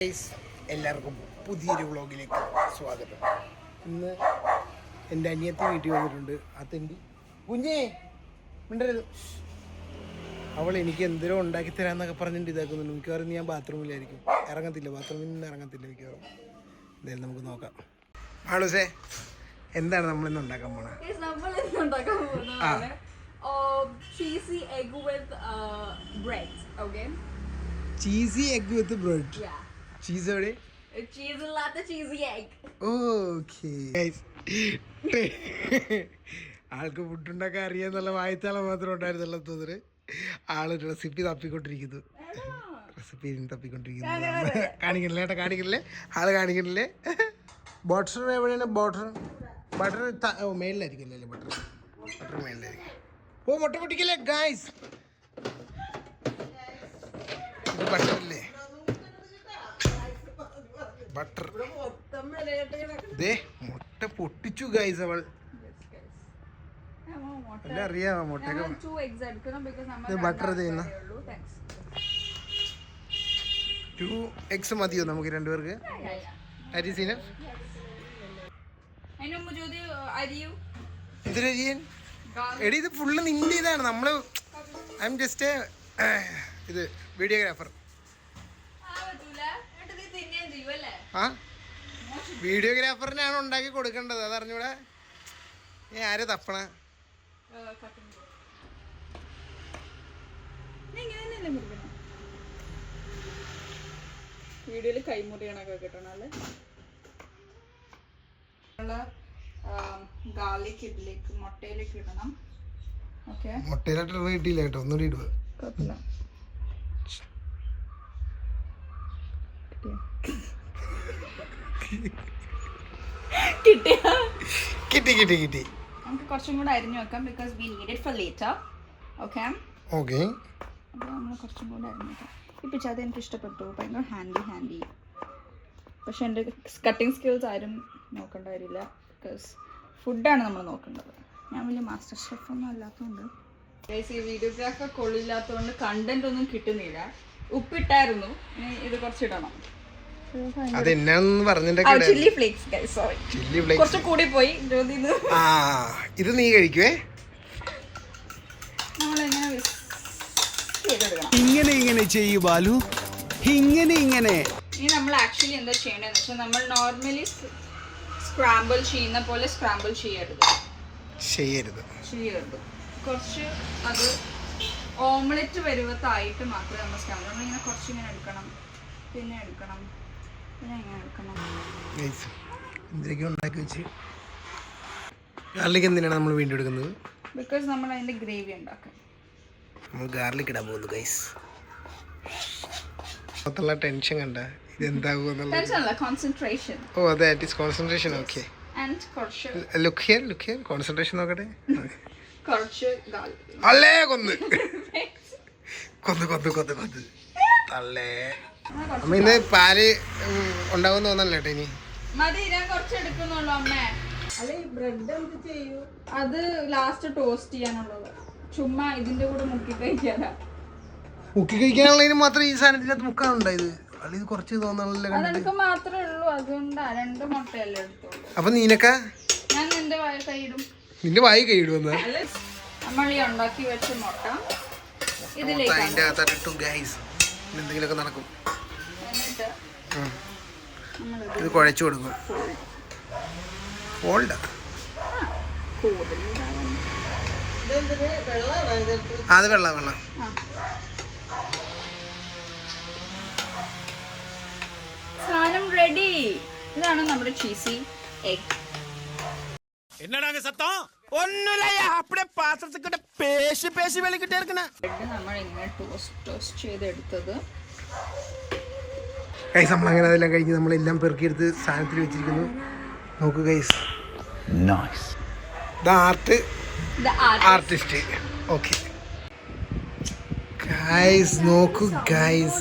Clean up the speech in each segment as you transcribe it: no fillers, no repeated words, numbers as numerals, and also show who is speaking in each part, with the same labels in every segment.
Speaker 1: എല്ലാവർക്കും പുതിയൊരു വ്ളോഗിലേക്ക് സ്വാഗതം. ഇന്ന് എൻ്റെ അനിയത്തി വീട്ടിൽ വന്നിട്ടുണ്ട്. അതെൻ്റെ കുഞ്ഞേ മിണ്ടരുത്. അവൾ എനിക്ക് എന്തോരം ഉണ്ടാക്കി തരാമെന്നൊക്കെ പറഞ്ഞിട്ട് ഇതാക്കുന്നുണ്ട്. മിക്കവാറും ഞാൻ ബാത്റൂമിലായിരിക്കും, ബാത്റൂമിൽ നിന്ന് ഇറങ്ങത്തില്ല മിക്കവാറും. എന്തായാലും നമുക്ക് നോക്കാം. ആളുസേ, എന്താണ് നമ്മളിന്ന് ഉണ്ടാക്കാൻ പോണത്?
Speaker 2: Cheesy egg with bread. Okay.
Speaker 1: Cheesy egg with bread.
Speaker 2: Yeah.
Speaker 1: Cheese എവിടെ?
Speaker 2: Cheese ഇല്ലാത്ത cheesy egg.
Speaker 1: Okay. ആൾക്ക് ഫുഡുണ്ടാക്കാൻ അറിയാന്നുള്ള വായത്താളം മാത്രം ഉണ്ടായിരുന്നല്ലോ തോന്നുന്നു. ആള് റെസിപ്പി തപ്പിക്കൊണ്ടിരിക്കുന്നു. കാണിക്കണില്ലേ ഏട്ടാ, കാണിക്കണില്ലേ? ആള് കാണിക്കണില്ലേ? ബട്ടർ എവിടെയാണ്? ബട്ടർ മേളിലായിരിക്കും അല്ലേ? ബട്ടർ മേളിലായിരിക്കും. ഓ, മുട്ട പൊട്ടിക്കല്ലേ ഗായ്സ്. ഇത് ബട്ടറല്ലേ? ബട്ടർ ദേ മുട്ട പൊട്ടിച്ചു ഗൈസ്. അവൾ എല്ലാം അറിയാമോ മുട്ട? ബട്ടർ ചെയ്യുന്ന 2 eggs മതിയോ നമുക്ക് രണ്ടുപേർക്ക്? അരിസീന എന്തിനരിയൻ എടി? ഇത് ഫുള്ള് നിന്റെ ഇതാണ്. നമ്മള് ഐ എം ജസ്റ്റ് ഇത് വീഡിയോഗ്രാഫർ. ആ, വീഡിയോഗ്രാഫറിനാണ് ഉണ്ടാക്കി കൊടുക്കേണ്ടത്. അതറിഞ്ഞൂടെ? ഞാൻ ആരെ തപ്പണ?
Speaker 2: വീഡിയോയില് കൈമുറിയണൊക്കെ കിട്ടണല്ലേ. ഗാർലിക് ഇതിലേക്ക് മുട്ടയിലേക്ക് ഇടണം. ഓക്കെ,
Speaker 1: മുട്ടയിലിട്ട് കിട്ടിയില്ല കേട്ടോ, ഒന്നുകൂടി ഇടുക. കിട്ടി.
Speaker 2: നമുക്ക് കുറച്ചും കൂടെ അരിഞ്ഞു വെക്കാം, because we need it for later. Okay, അപ്പോൾ നമ്മൾ കുറച്ചും കൂടെ അരിഞ്ഞു വെക്കാം. ഈ പിച്ചാതെ എനിക്ക് ഇഷ്ടപ്പെട്ടു, ഭയങ്കര ഹാൻഡി. പക്ഷെ എൻ്റെ കട്ടിങ് സ്കിൽസ് ആരും നോക്കേണ്ട കാര്യമില്ല, ബിക്കോസ് ഫുഡാണ് നമ്മൾ നോക്കേണ്ടത്. ഞാൻ വലിയ മാസ്റ്റർ ഷെഫൊന്നും അല്ലാത്തതുകൊണ്ട്, ഈ വീഡിയോഗ്രാഫർ കൊള്ളില്ലാത്തതുകൊണ്ട് കണ്ടന്റ് ഒന്നും കിട്ടുന്നില്ല. ഉപ്പിട്ടായിരുന്നു, ഇനി ഇത് കുറച്ചിടണം. ചില്ലി ഫ്ലേക്സ്, സോറി, കുറച്ച് കൂടി പോയി.
Speaker 1: ഇത് നീ കഴിക്കുവേ? ഇങ്ങനെ ചെയ്യൂ ബാലു, ഇങ്ങനെ.
Speaker 2: ഇനി നമ്മൾ ആക്ച്വലി എന്താ ചെയ്യേണ്ടതെന്ന് വെച്ചാൽ, നമ്മൾ നോർമലി സ്ക്രാമ്പിൾ ചെയ്യുന്ന പോലെ സ്ക്രാമ്പിൾ ചെയ്യരുത്. കുറച്ച് അത് ഓംലെറ്റ് വരുവത്തായിട്ട് മാത്രമേ നമ്മൾ സ്ക്രാമ്പിൾ. നമ്മളിങ്ങനെ കുറച്ചിങ്ങനെ എടുക്കണം, പിന്നെ ഇങ്ങനെ എടുക്കണം.
Speaker 1: ഗാർലിക് എന്തിനാണ് നമ്മൾ വീണ്ടും എടുക്കുന്നത്?
Speaker 2: ബിക്കോസ് നമ്മൾ അതിന്റെ ഗ്രേവി ഉണ്ടാക്കാം.
Speaker 1: നമ്മൾ ഗാർലിക് ഇടാൻ പോകുന്നു ഗൈസ്. മൊത്തമുള്ള ടെൻഷൻ കണ്ട ഇതെന്താകുമെന്നുള്ള
Speaker 2: concentration.
Speaker 1: Oh, that is concentration. Okay, look here concentration നോക്കട്ടെ. അല്ലേ കൊന്ന് തള്ളേ. അമ്മ ഇന്ന് പാല് ഉണ്ടാവും തോന്നല്ലോ കേട്ടോ. ഇനി
Speaker 2: മതി, ഞാൻ കുറച്ച് എടുക്കുന്നുള്ളൂ അമ്മേ. അത് ലാസ്റ്റ് ടോസ്റ്റ് ചെയ്യാനുള്ളത്. ചുമ്മാ ഇതിന്റെ കൂടെ മുക്കി
Speaker 1: കഴിക്കാനുള്ളതിന് മാത്രം ഈ സാധനത്തിനകത്ത് മുക്കാനുണ്ടായത്. ഇത് കുറച്ച് തോന്നണല്ലോ.
Speaker 2: അതെടുക്കാൻ മാത്രമേ ഉള്ളൂ, അതുകൊണ്ടാ. 2 മുട്ടയല്ലേ എടുത്തോളൂ.
Speaker 1: അപ്പൊ നീനൊക്കെ
Speaker 2: ഞാൻ നിന്റെ കൈയിടും.
Speaker 1: നിന്റെ വായി കൈയിടുവെന്ന്?
Speaker 2: നമ്മൾ ഈ ഉണ്ടാക്കി വെച്ച മുട്ട ഇതിലേക്ക്
Speaker 1: അതിന്റെ അകത്തിട്ടു ഗൈസ്. എന്തെങ്കിലുമൊക്കെ നടക്കും.
Speaker 2: എന്നിട്ട്
Speaker 1: ഇത് കുഴച്ചു കൊടുക്കും. അത് വെള്ളം.
Speaker 2: സാധനം റെഡി. ഇതാണ് നമ്മുടെ ചീസി എഗ്.
Speaker 1: என்னடாங்க சத்தம்? ஒண்ணுலையா, அப்படியே பாத்திரத்துக்கிட்ட பேசி வெளிக்கிட்டே இருக்கണ.
Speaker 2: നമ്മൾ ഇങ്ങനെ ടോസ്റ്റ് ചെയ്തെടുത്തത്
Speaker 1: ഗൈസ്. നമ്മളങ്ങനെ അതെല്ലാം കഴിഞ്ഞ് നമ്മളെല്ലാം പെറുക്കിയെടുത്ത് സാധനത്തിൽ വെച്ചിരിക്കുന്നു. നോക്കൂ ഗൈസ്, ആർട്ടിസ്റ്റ്. ഓക്കെ ഗൈസ്, നോക്കൂ ഗൈസ്.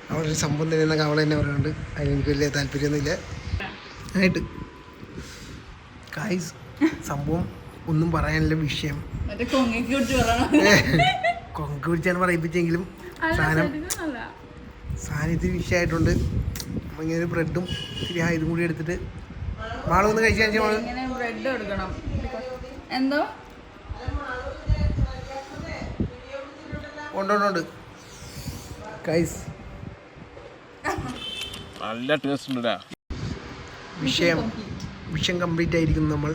Speaker 1: അവളൊരു സംഭവം തന്നെയെന്നൊക്കെ അവൾ തന്നെ പറയുന്നുണ്ട്. അതിനെനിക്ക് വലിയ താല്പര്യമൊന്നുമില്ല ആയിട്ട് ഗൈസ്. സംഭവം ഒന്നും പറയാനില്ല. വിഷയം കൊങ്ക് പിടിച്ചാണ് പറയിപ്പിച്ചെങ്കിലും സാന്നിധ്യം വിഷയമായിട്ടുണ്ട്. അപ്പം ഇങ്ങനെ ഒരു ബ്രെഡും ഇത്തിരി ഇതും കൂടി എടുത്തിട്ട് മാളൊന്ന് കഴിച്ചാൽ
Speaker 2: ഇങ്ങനെ ബ്രെഡ് എടുക്കണം. എന്തോ
Speaker 1: ഉണ്ട് ഗൈസ്,
Speaker 3: നല്ല ടേസ്റ്റ് ഉണ്ട്.
Speaker 1: വിഷയം കംപ്ലീറ്റ് ആയിരിക്കും നമ്മൾ.